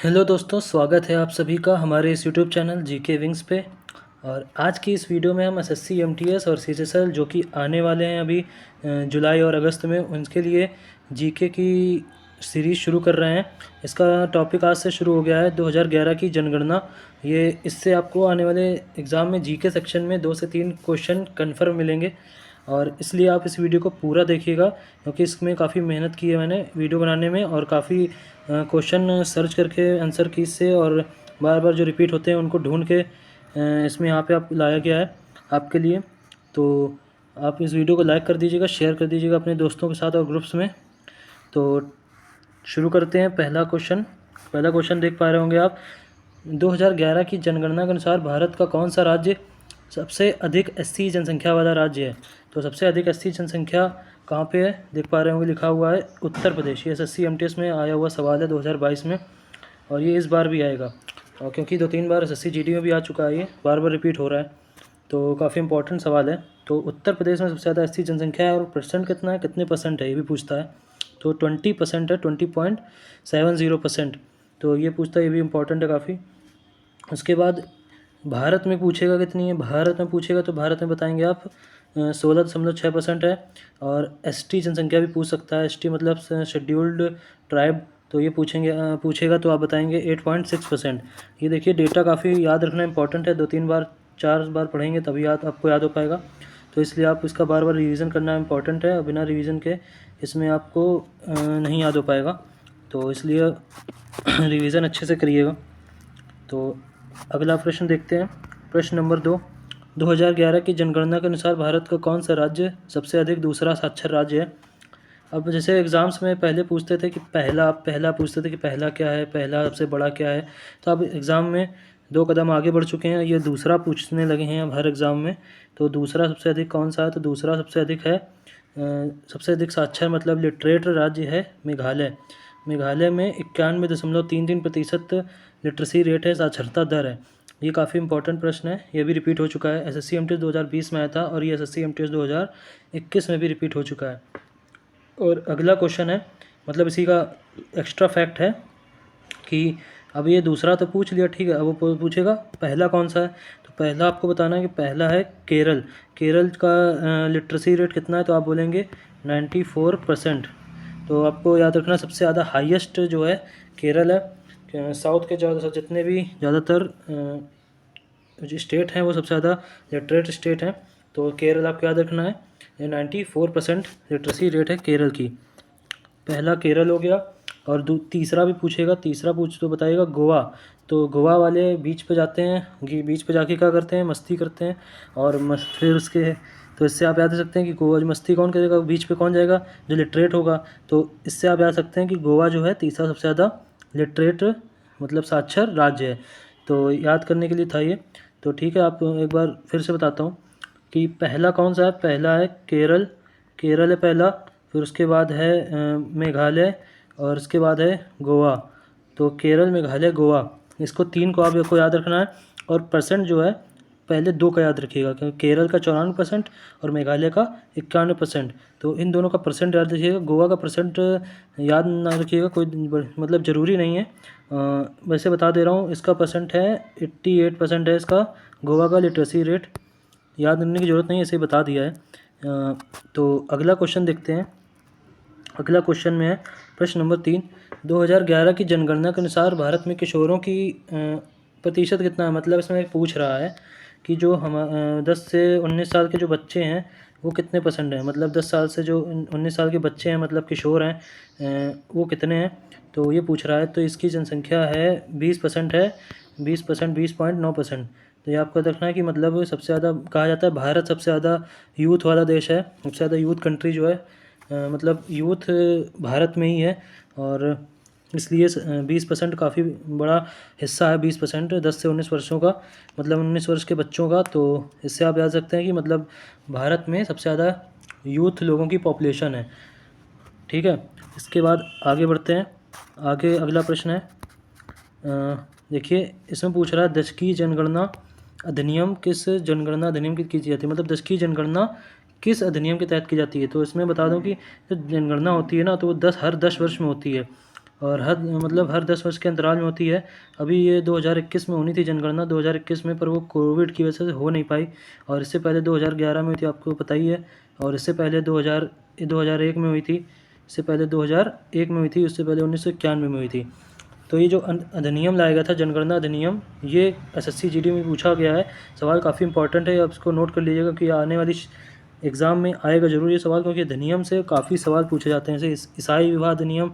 Hello दोस्तों, स्वागत है आप सभी का हमारे इस यूट्यूब चैनल जीके विंग्स पे। और आज की इस वीडियो में हम एसएससी एमटीएस और सीजीएसएल जो कि आने वाले हैं अभी जुलाई और अगस्त में, उनके लिए जीके की सीरीज़ शुरू कर रहे हैं। इसका टॉपिक आज से शुरू हो गया है 2011 की जनगणना। ये इससे आपको आने वाले एग्ज़ाम में जीके सेक्शन में 2 से 3 क्वेश्चन कन्फर्म मिलेंगे और इसलिए आप इस वीडियो को पूरा देखिएगा, क्योंकि इसमें काफ़ी मेहनत की है मैंने वीडियो बनाने में और काफ़ी क्वेश्चन सर्च करके आंसर की से और बार बार जो रिपीट होते हैं उनको ढूंढ के इसमें यहाँ पे आप लाया गया है आपके लिए। तो आप इस वीडियो को लाइक कर दीजिएगा, शेयर कर दीजिएगा अपने दोस्तों के साथ और ग्रुप्स में। तो शुरू करते हैं। पहला क्वेश्चन देख पा रहे होंगे आप। 2011 की जनगणना के अनुसार भारत का कौन सा राज्य सबसे अधिक एससी जनसंख्या वाला राज्य है? तो सबसे अधिक एससी जनसंख्या कहाँ पे है देख पा रहे होंगे, लिखा हुआ है उत्तर प्रदेश। ये एसएससी एमटीएस में आया हुआ सवाल है 2022 में और ये इस बार भी आएगा, और क्योंकि 2-3 बार एसएससी जीडी में भी आ चुका है, ये बार बार रिपीट हो रहा है, तो काफ़ी इंपॉर्टेंट सवाल है। तो उत्तर प्रदेश में सबसे ज़्यादा एससी जनसंख्या है और परसेंट कितना है, कितने परसेंट है, ये भी पूछता है। तो 20% है, 20.70%। तो ये पूछता है, ये भी इम्पोर्टेंट है काफ़ी। उसके बाद भारत में पूछेगा कितनी है, भारत में पूछेगा तो भारत में बताएंगे आप 16.6% है। और एसटी जनसंख्या भी पूछ सकता है, एसटी मतलब शेड्यूल्ड ट्राइब, तो ये पूछेगा तो आप बताएंगे 8.6%। ये देखिए डेटा काफ़ी याद रखना इंपॉर्टेंट है, 2-3 बार 4 बार पढ़ेंगे तभी आपको याद हो पाएगा। तो इसलिए आप इसका बार बार रिवीजन करना इंपॉर्टेंट है, बिना रिवीजन के इसमें आपको नहीं याद हो पाएगा, तो इसलिए रिवीजन अच्छे से करिएगा। तो अगला प्रश्न देखते हैं। प्रश्न नंबर 2, 2011 की जनगणना के अनुसार भारत का कौन सा राज्य सबसे अधिक दूसरा साक्षर राज्य है? अब जैसे एग्ज़ाम्स में पहले पूछते थे कि पहला पूछते थे कि पहला क्या है, पहला सबसे बड़ा क्या है, तो अब एग्ज़ाम में 2 कदम आगे बढ़ चुके हैं, ये दूसरा पूछने लगे हैं अब हर एग्ज़ाम में। तो दूसरा सबसे अधिक कौन सा है? तो दूसरा सबसे अधिक है सबसे अधिक साक्षर मतलब लिटरेट राज्य है मेघालय। मेघालय में 91.33% लिटरेसी रेट है, साक्षरता दर है। ये काफ़ी इंपॉर्टेंट प्रश्न है, ये भी रिपीट हो चुका है। एसएससी एमटीएस 2020 में आया था और ये एसएससी एमटीएस 2021 में भी रिपीट हो चुका है। और अगला क्वेश्चन है, मतलब इसी का एक्स्ट्रा फैक्ट है कि अब ये दूसरा तो पूछ लिया, ठीक है, अब वो पूछेगा पहला कौन सा है। तो पहला आपको बताना है कि पहला है केरल। केरल का लिटरेसी रेट कितना है? तो आप बोलेंगे 94%। तो आपको याद रखना सबसे ज़्यादा हाईएस्ट जो है केरल है। साउथ के जितने भी ज़्यादातर जो स्टेट हैं वो सबसे ज़्यादा लिटरेट स्टेट हैं, तो केरल आपको याद रखना है। 94% लिटरेसी रेट है केरल की। पहला केरल हो गया। और तीसरा भी पूछेगा, तीसरा पूछ तो बताइएगा गोवा। तो गोवा वाले बीच पे जाते हैं, बीच पे जाके क्या करते हैं, मस्ती करते हैं। और फिर उसके तो इससे आप याद रख सकते हैं कि गोवा मस्ती कौन करेगा, बीच पे कौन जाएगा, जो लिटरेट होगा। तो इससे आप याद सकते हैं कि गोवा जो है तीसरा सबसे ज़्यादा लिटरेट मतलब साक्षर राज्य है। तो याद करने के लिए था ये। तो ठीक है, आप एक बार फिर से बताता हूँ कि पहला कौन सा है। पहला है केरल, केरल है पहला। फिर उसके बाद है मेघालय और उसके बाद है गोवा। तो केरल, मेघालय, गोवा, इसको 3 को आपको याद रखना है। और परसेंट जो है पहले 2 का याद रखिएगा, क्योंकि केरल का 94% और मेघालय का 91%। तो इन दोनों का परसेंट याद रखिएगा। गोवा का परसेंट याद ना रखिएगा, कोई मतलब ज़रूरी नहीं है। वैसे बता दे रहा हूँ, इसका परसेंट है 88% है इसका गोवा का लिटरेसी रेट। याद करने की ज़रूरत नहीं है, ऐसे ही बता दिया है। तो अगला क्वेश्चन देखते हैं। अगला क्वेश्चन में है प्रश्न नंबर 3, 2011 की जनगणना के अनुसार भारत में किशोरों की प्रतिशत कितना है? मतलब इसमें पूछ रहा है कि जो 10 से 19 साल के जो बच्चे हैं वो कितने परसेंट हैं, मतलब 10 साल से जो 19 साल के बच्चे हैं मतलब किशोर हैं वो कितने हैं, तो ये पूछ रहा है। तो इसकी जनसंख्या है 20% है, 20%, 20.9%। तो ये आपको रखना है कि मतलब सबसे ज़्यादा कहा जाता है भारत सबसे ज़्यादा यूथ वाला देश है, सबसे ज़्यादा यूथ कंट्री जो है मतलब यूथ भारत में ही है। और इसलिए 20% काफ़ी बड़ा हिस्सा है, 20% 10 से 19 वर्षों का, मतलब 19 वर्ष के बच्चों का। तो इससे आप याद सकते हैं कि मतलब भारत में सबसे ज़्यादा यूथ लोगों की पॉपुलेशन है। ठीक है, इसके बाद आगे बढ़ते हैं। आगे अगला प्रश्न है, देखिए इसमें पूछ रहा है दशकीय जनगणना अधिनियम किस जनगणना अधिनियम की जाती है, मतलब दशकीय जनगणना किस अधिनियम के तहत की जाती है। तो इसमें बता दूं कि जो जनगणना होती है ना, तो वो हर 10 वर्ष में होती है। और हर 10 वर्ष के अंतराल में होती है। अभी ये 2021 में होनी थी जनगणना, 2021 में, पर वो कोविड की वजह से हो नहीं पाई। और इससे पहले 2011 में हुई थी, आपको पता ही है। और इससे पहले 2001 में हुई थी, इससे पहले 2001 में हुई थी, उससे पहले 1991 में हुई थी। तो ये जो अधिनियम लाया गया था, जनगणना अधिनियम, ये एसएससी जीडी में पूछा गया है। सवाल काफ़ी इंपॉर्टेंट है, आप इसको नोट कर लीजिएगा कि आने वाली एग्ज़ाम में आएगा ज़रूर ये सवाल, क्योंकि अधिनियम से काफ़ी सवाल पूछे जाते हैं। जैसे ईसाई विवाह अधिनियम,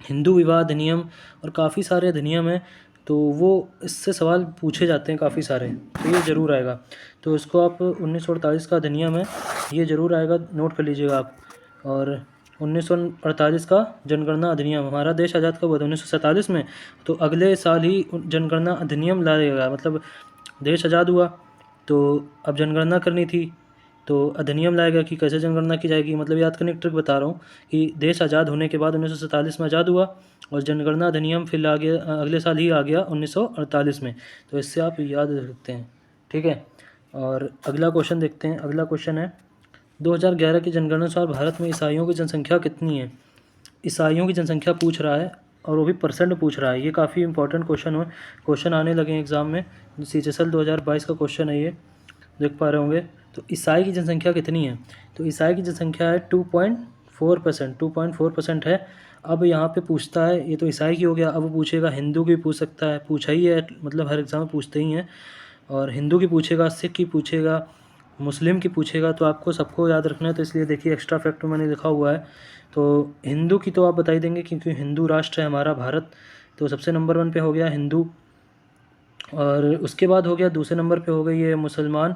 हिंदू विवाह अधिनियम और काफ़ी सारे अधिनियम हैं, तो वो इससे सवाल पूछे जाते हैं काफ़ी सारे, तो ये ज़रूर आएगा। तो इसको आप 1948 का अधिनियम है, ये ज़रूर आएगा, नोट कर लीजिएगा आप। और 1948 का जनगणना अधिनियम, हमारा देश आज़ाद कब हुआ था? 1947 में। तो अगले साल ही जनगणना अधिनियम लाया गया, मतलब देश आज़ाद हुआ तो अब जनगणना करनी थी, तो अधिनियम लाया गया कि कैसे जनगणना की जाएगी। मतलब याद करने की ट्रिक बता रहा हूँ कि देश आज़ाद होने के बाद 1947 में आज़ाद हुआ और जनगणना अधिनियम फिर अगले साल ही आ गया 1948 में। तो इससे आप याद रख सकते हैं, ठीक है। और अगला क्वेश्चन देखते हैं। अगला क्वेश्चन है 2011 की जनगणना अनुसार भारत में ईसाइयों की जनसंख्या कितनी है? ईसाइयों की जनसंख्या पूछ रहा है और वो भी परसेंट पूछ रहा है। ये काफ़ी इंपॉर्टेंट क्वेश्चन आने लगे हैं एग्ज़ाम में। सीजीएसएल 2022 का क्वेश्चन है, ये देख पा रहे होंगे। तो ईसाई की जनसंख्या कितनी है? तो ईसाई की जनसंख्या है 2.4% है। अब यहाँ पे पूछता है, ये तो ईसाई की हो गया, अब वो पूछेगा हिंदू की, पूछ सकता है, पूछा ही है, मतलब हर एग्ज़ाम में पूछते ही हैं। और हिंदू की पूछेगा, सिख की पूछेगा, मुस्लिम की पूछेगा, तो आपको सबको याद रखना है। तो इसलिए देखिए एक्स्ट्रा फैक्ट मैंने लिखा हुआ है। तो हिंदू की तो आप बता ही देंगे क्योंकि हिंदू राष्ट्र है हमारा भारत, तो सबसे नंबर 1 पे हो गया हिंदू। और उसके बाद हो गया दूसरे नंबर पे हो गई ये मुसलमान,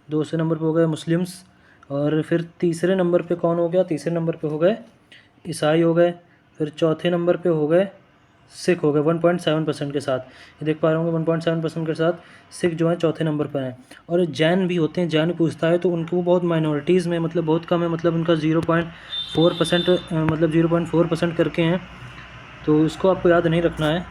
दूसरे नंबर पे हो गए मुस्लिम्स। और फिर तीसरे नंबर पे कौन हो गया? तीसरे नंबर पे हो गए ईसाई हो गए। फिर चौथे नंबर पे हो गए सिख हो गए 1.7% के साथ। ये देख पा रहे होंगे 1.7% के साथ सिख जो है चौथे नंबर पर हैं। और जैन भी होते हैं, जैन पूछता है तो उनको बहुत माइनॉरिटीज़ में, मतलब बहुत कम है, मतलब उनका 0.4% मतलब 0.4% करके हैं, तो इसको आपको याद नहीं रखना है।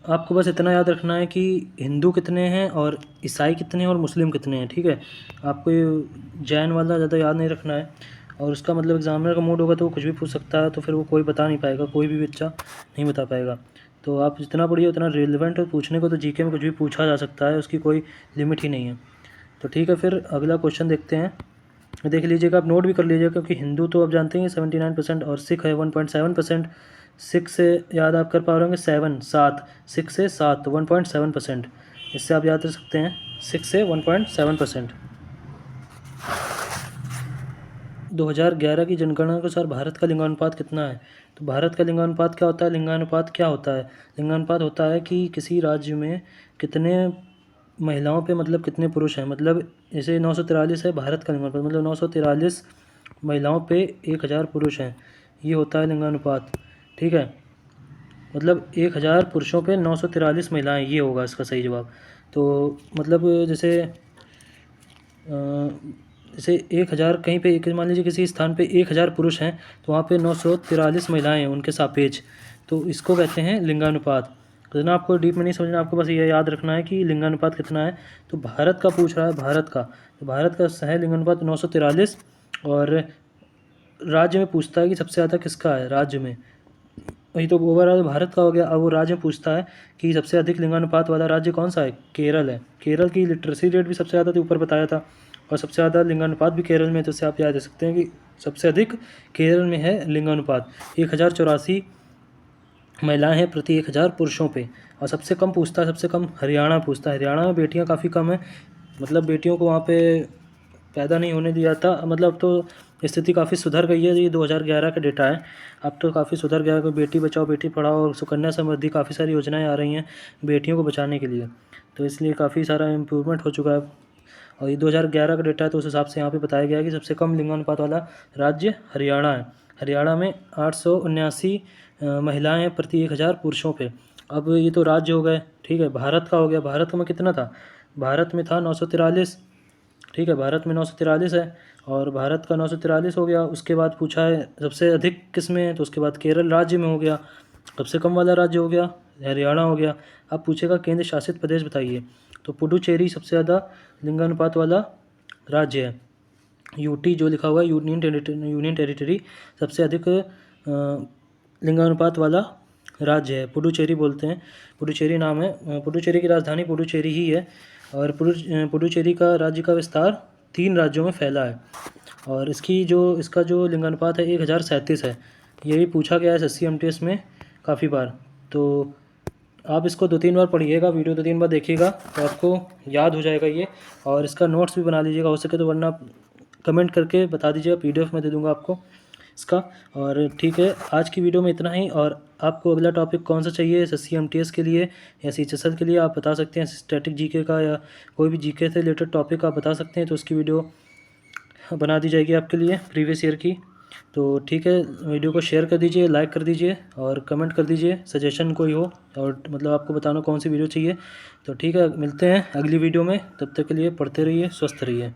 आपको बस इतना याद रखना है कि हिंदू कितने हैं और ईसाई कितने हैं और मुस्लिम कितने हैं, ठीक है। आपको ये जैन वाला ज़्यादा याद नहीं रखना है। और उसका मतलब एग्जामिनर का मूड होगा तो वो कुछ भी पूछ सकता है, तो फिर वो कोई बता नहीं पाएगा, कोई भी बच्चा नहीं बता पाएगा। तो आप जितना पढ़िए उतना रेलिवेंट है। पूछने को तो जीके में कुछ भी पूछा जा सकता है, उसकी कोई लिमिट ही नहीं है। तो ठीक है, फिर अगला क्वेश्चन देखते हैं। देख लीजिएगा, आप नोट भी कर लीजिएगा, क्योंकि हिंदू तो आप जानते हैं 79% और सिख है 1.7%। सिख से याद आप कर पा रहे होंगे 7, सिख से 7 तो 1.7%। इससे आप याद रख सकते हैं, सिख से 1.7%। 2011 की जनगणना के अनुसार भारत का लिंगानुपात कितना है? तो भारत का लिंगानुपात क्या होता है? लिंगानुपात क्या होता है? लिंगानुपात होता है कि किसी राज्य में कितने महिलाओं पे मतलब कितने पुरुष हैं। मतलब जैसे 943 है भारत का लिंगानुपात, मतलब 943 महिलाओं पे 1000 पुरुष हैं, ये होता है लिंगानुपात, ठीक है। मतलब 1000 पुरुषों पे 943 महिलाएं, ये होगा इसका सही जवाब। तो मतलब जैसे 1000 कहीं पे, मान लीजिए किसी स्थान पे 1000 पुरुष हैं तो वहाँ पे 943 महिलाएं हैं उनके सापेक्ष, तो इसको कहते हैं लिंगानुपात। तो ना आपको डीप में नहीं समझना, आपको बस ये याद रखना है कि लिंगानुपात कितना है। तो भारत का पूछ रहा है, भारत का, तो भारत का है लिंगानुपात 943। और राज्य में पूछता है कि सबसे ज़्यादा किसका है राज्य में, वही तो ओवरऑल भारत का हो गया। अब वो राज्य में पूछता है कि सबसे अधिक लिंगानुपात वाला राज्य कौन सा है? केरल है। केरल की लिटरेसी रेट भी सबसे ज़्यादा थी, ऊपर बताया था, और सबसे ज़्यादा लिंगानुपात भी केरल में है। तो इससे आप याद रख सकते हैं कि सबसे अधिक केरल में है लिंगानुपात, 1084 महिलाएं हैं प्रति 1000 पुरुषों पे। और सबसे कम पूछता है, सबसे कम हरियाणा पूछता है। हरियाणा में बेटियां काफ़ी कम हैं, मतलब बेटियों को वहाँ पे पैदा नहीं होने दिया था। मतलब तो स्थिति काफ़ी सुधर गई है, ये 2011 का डेटा है। अब तो काफ़ी सुधर गया है, बेटी बचाओ बेटी पढ़ाओ और सुकन्या समृद्धि, काफ़ी सारी योजनाएं आ रही हैं बेटियों को बचाने के लिए, तो इसलिए काफ़ी सारा इम्प्रूवमेंट हो चुका है। और ये 2011 का डेटा है, तो उस हिसाब से यहाँ पे बताया गया है कि सबसे कम लिंगानुपात वाला राज्य हरियाणा है। हरियाणा में 879 महिलाएं हैं प्रति 1000 पुरुषों पे। अब ये तो राज्य हो गए, ठीक है। भारत का हो गया, भारत में कितना था? भारत में था 943, ठीक है। भारत में 943 है, और भारत का 943 हो गया। उसके बाद पूछा है सबसे अधिक किस में है, तो उसके बाद केरल राज्य में हो गया। सबसे कम वाला राज्य हो गया हरियाणा हो गया। अब पूछेगा केंद्र शासित प्रदेश बताइए, तो पुडुचेरी सबसे ज़्यादा लिंगानुपात वाला राज्य है। यूटी जो लिखा हुआ है यूनियन टेरिटरी सबसे अधिक लिंगानुपात वाला राज्य है। पुडुचेरी बोलते हैं, पुडुचेरी नाम है। पुडुचेरी की राजधानी पुडुचेरी ही है और पुडुचेरी का राज्य का विस्तार 3 राज्यों में फैला है और इसका जो लिंगानुपात है 1037 है। ये भी पूछा गया है SSC MTS में काफ़ी बार, तो आप इसको 2-3 बार पढ़िएगा, वीडियो 2-3 बार देखिएगा तो आपको याद हो जाएगा ये। और इसका नोट्स भी बना लीजिएगा हो सके तो, वरना कमेंट करके बता दीजिएगा, PDF में दे दूँगा आपको इसका। और ठीक है, आज की वीडियो में इतना ही। और आपको अगला टॉपिक कौन सा चाहिए SSC MTS के लिए या CHSL के लिए आप बता सकते हैं। स्टैटिक GK का या कोई भी GK से रिलेटेड टॉपिक आप बता सकते हैं, तो उसकी वीडियो बना दी जाएगी आपके लिए प्रीवियस ईयर की। तो ठीक है, वीडियो को शेयर कर दीजिए, लाइक कर दीजिए और कमेंट कर दीजिए, सजेशन कोई हो और मतलब आपको बताना कौन सी वीडियो चाहिए। तो ठीक है, मिलते हैं अगली वीडियो में, तब तक के लिए पढ़ते रहिए, स्वस्थ रहिए।